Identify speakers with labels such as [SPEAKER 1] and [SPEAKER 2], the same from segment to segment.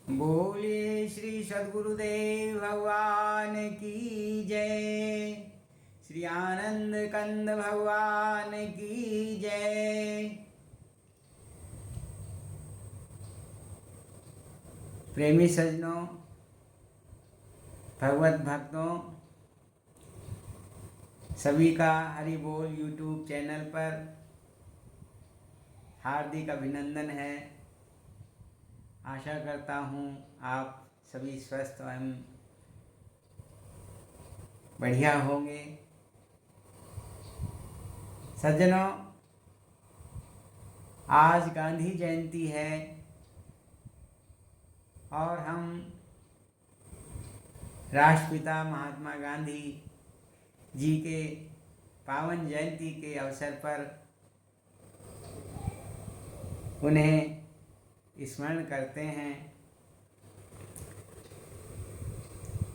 [SPEAKER 1] बोलिए श्री सद्गुरुदेव भगवान की जय। श्री आनंद कंद भगवान की जय। प्रेमी सज्जनों, भगवत भक्तों, सभी का हरि बोल यूट्यूब चैनल पर हार्दिक अभिनंदन है। आशा करता हूँ आप सभी स्वस्थ एवं बढ़िया होंगे। सज्जनों, आज गांधी जयंती है और हम राष्ट्रपिता महात्मा गांधी जी के पावन जयंती के अवसर पर उन्हें स्मरण करते हैं।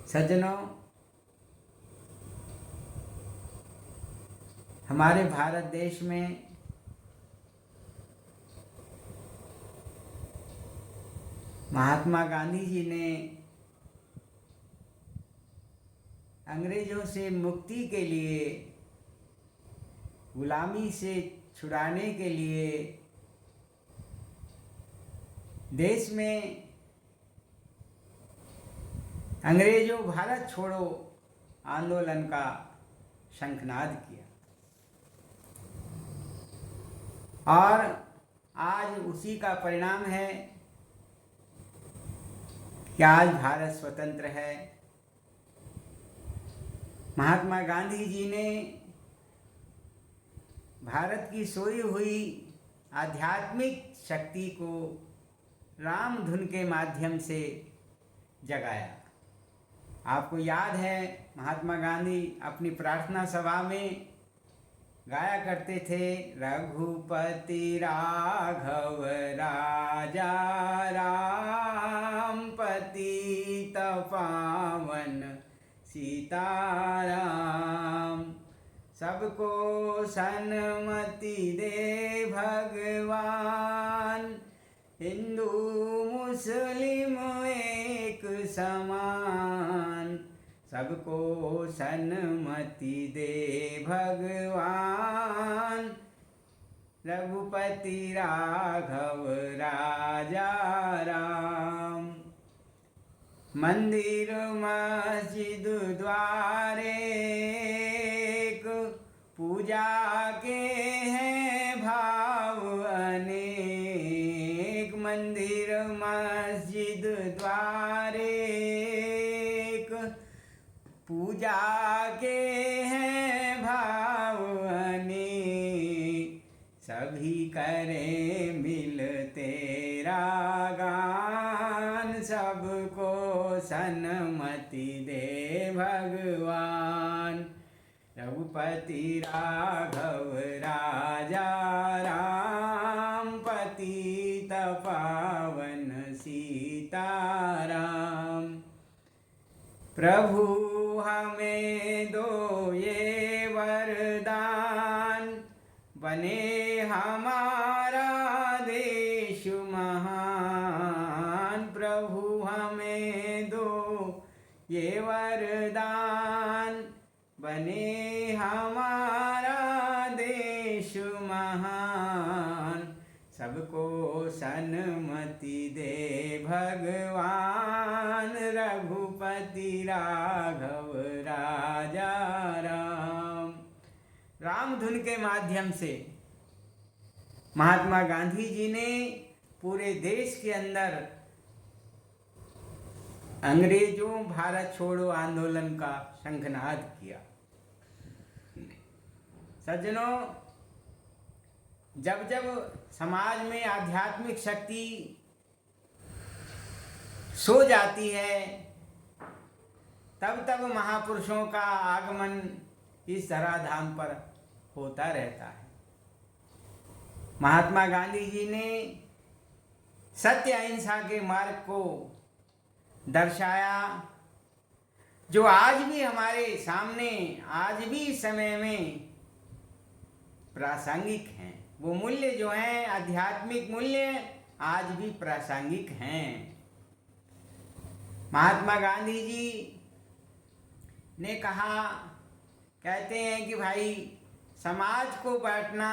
[SPEAKER 1] सज्जनों, हमारे भारत देश में महात्मा गांधी जी ने अंग्रेजों से मुक्ति के लिए, गुलामी से छुड़ाने के लिए देश में अंग्रेजों भारत छोड़ो आंदोलन का शंखनाद किया और आज उसी का परिणाम है कि आज भारत स्वतंत्र है। महात्मा गांधी जी ने भारत की सोई हुई आध्यात्मिक शक्ति को राम धुन के माध्यम से जगाया। आपको याद है, महात्मा गांधी अपनी प्रार्थना सभा में गाया करते थे, रघुपति राघव राजा राम पतित पावन सीताराम, सबको सन्मति दे भगवान, हिंदू मुस्लिम एक समान, सबको सन्मति दे भगवान, रघुपति राघव राजा राम। मंदिर मस्जिद द्वारे पूजा के हैं भाव अनेक, मंदिर मस्जिद द्वारे पूजा के हैं भाव अनेक, सभी करें मिल तेरा गान, सबको सन्मति दे भगवान, रघुपति राघव राजा राम पतित पावन सीताराम। प्रभु हमें दो ये वरदान, बने हमारा देश महान, प्रभु हमें दो ये वरदान, बने हमारा देश महान, सबको सन्मति दे भगवान, रघुपति राघव राजा राम। राम धुन के माध्यम से महात्मा गांधी जी ने पूरे देश के अंदर अंग्रेजों भारत छोड़ो आंदोलन का शंखनाद किया। सज्जनों, जब जब समाज में आध्यात्मिक शक्ति सो जाती है, तब तब महापुरुषों का आगमन इस धराधाम पर होता रहता है। महात्मा गांधी जी ने सत्य अहिंसा के मार्ग को दर्शाया, जो आज भी हमारे सामने, आज भी इस समय में प्रासंगिक हैं। वो मूल्य जो हैं, आध्यात्मिक मूल्य, आज भी प्रासंगिक हैं। महात्मा गांधी जी ने कहा, कहते हैं कि भाई समाज को बांटना,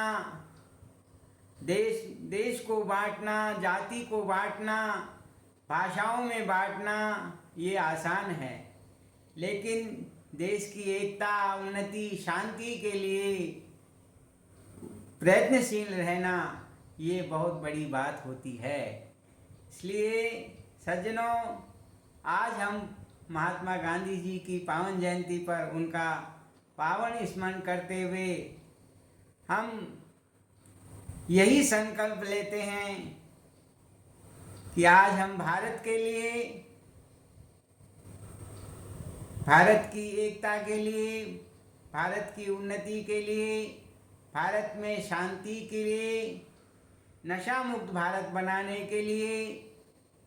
[SPEAKER 1] देश को बांटना, जाति को बांटना, भाषाओं में बांटना ये आसान है, लेकिन देश की एकता, उन्नति, शांति के लिए प्रयत्नशील रहना ये बहुत बड़ी बात होती है। इसलिए सज्जनों, आज हम महात्मा गांधी जी की पावन जयंती पर उनका पावन स्मरण करते हुए हम यही संकल्प लेते हैं कि आज हम भारत के लिए, भारत की एकता के लिए, भारत की उन्नति के लिए, भारत में शांति के लिए, नशा मुक्त भारत बनाने के लिए,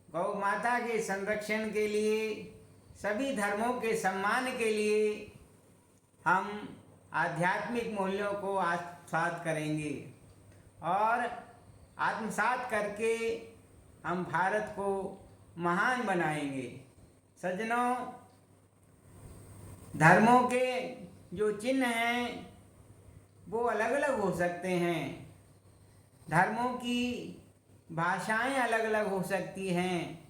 [SPEAKER 1] गौ माता के संरक्षण के लिए, सभी धर्मों के सम्मान के लिए हम आध्यात्मिक मूल्यों को आत्मसात करेंगे और आत्मसात करके हम भारत को महान बनाएंगे। सज्जनों, धर्मों के जो चिन्ह हैं वो अलग अलग हो सकते हैं, धर्मों की भाषाएं अलग अलग हो सकती हैं,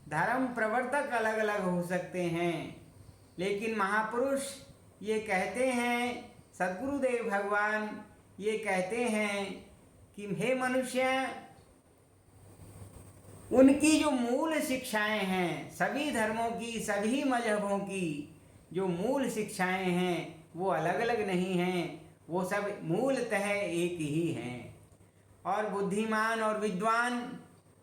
[SPEAKER 1] धर्म प्रवर्तक अलग अलग हो सकते हैं, लेकिन महापुरुष ये कहते हैं, सद्गुरुदेव भगवान ये कहते हैं कि हे मनुष्य, उनकी जो मूल शिक्षाएं हैं, सभी धर्मों की, सभी मजहबों की जो मूल शिक्षाएं हैं वो अलग अलग नहीं हैं, वो सब मूलतः एक ही हैं। और बुद्धिमान और विद्वान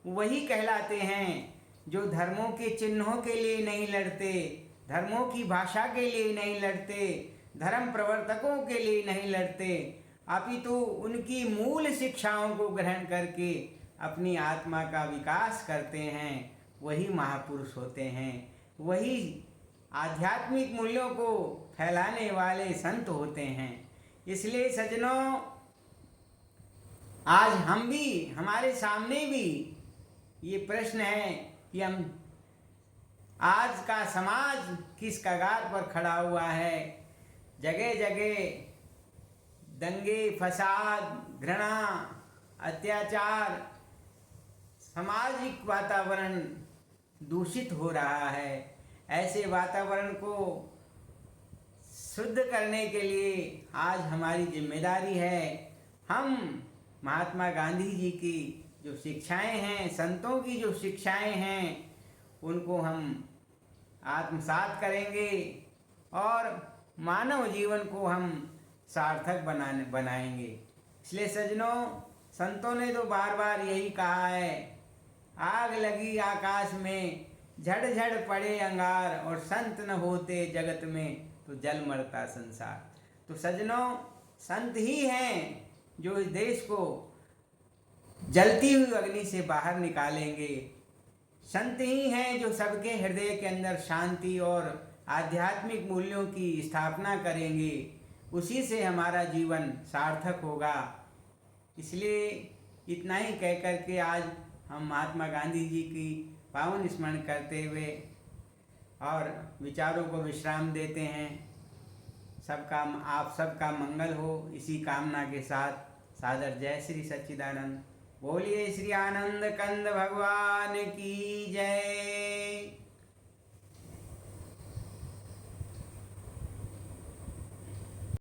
[SPEAKER 1] वही कहलाते हैं जो धर्मों के चिन्हों के लिए नहीं लड़ते, धर्मों की भाषा के लिए नहीं लड़ते, धर्म प्रवर्तकों के लिए नहीं लड़ते, अपितु उनकी मूल शिक्षाओं को ग्रहण करके अपनी आत्मा का विकास करते हैं। वही महापुरुष होते हैं, वही आध्यात्मिक मूल्यों को फैलाने वाले संत होते हैं। इसलिए सज्जनों, आज हम भी, हमारे सामने भी ये प्रश्न है कि हम, आज का समाज किस कगार पर खड़ा हुआ है। जगह जगह दंगे, फसाद, घृणा, अत्याचार, सामाजिक वातावरण दूषित हो रहा है। ऐसे वातावरण को शुद्ध करने के लिए आज हमारी जिम्मेदारी है। हम महात्मा गांधी जी की जो शिक्षाएं हैं, संतों की जो शिक्षाएं हैं, उनको हम आत्मसात करेंगे और मानव जीवन को हम सार्थक बनाएंगे। इसलिए सज्जनों, संतों ने तो बार बार यही कहा है, आग लगी आकाश में, झड़ झड़ पड़े अंगार, और संत न होते जगत में तो जल मरता संसार। तो सज्जनों, संत ही हैं जो इस देश को जलती हुई अग्नि से बाहर निकालेंगे। संत ही हैं जो सबके हृदय के अंदर शांति और आध्यात्मिक मूल्यों की स्थापना करेंगे। उसी से हमारा जीवन सार्थक होगा। इसलिए इतना ही कह कर के आज हम महात्मा गांधी जी की पावन स्मरण करते हुए और विचारों को विश्राम देते हैं। सबका, आप सबका मंगल हो, इसी कामना के साथ सादर जय श्री सच्चिदानंद। बोलिए श्री आनंद कंद भगवान की जय।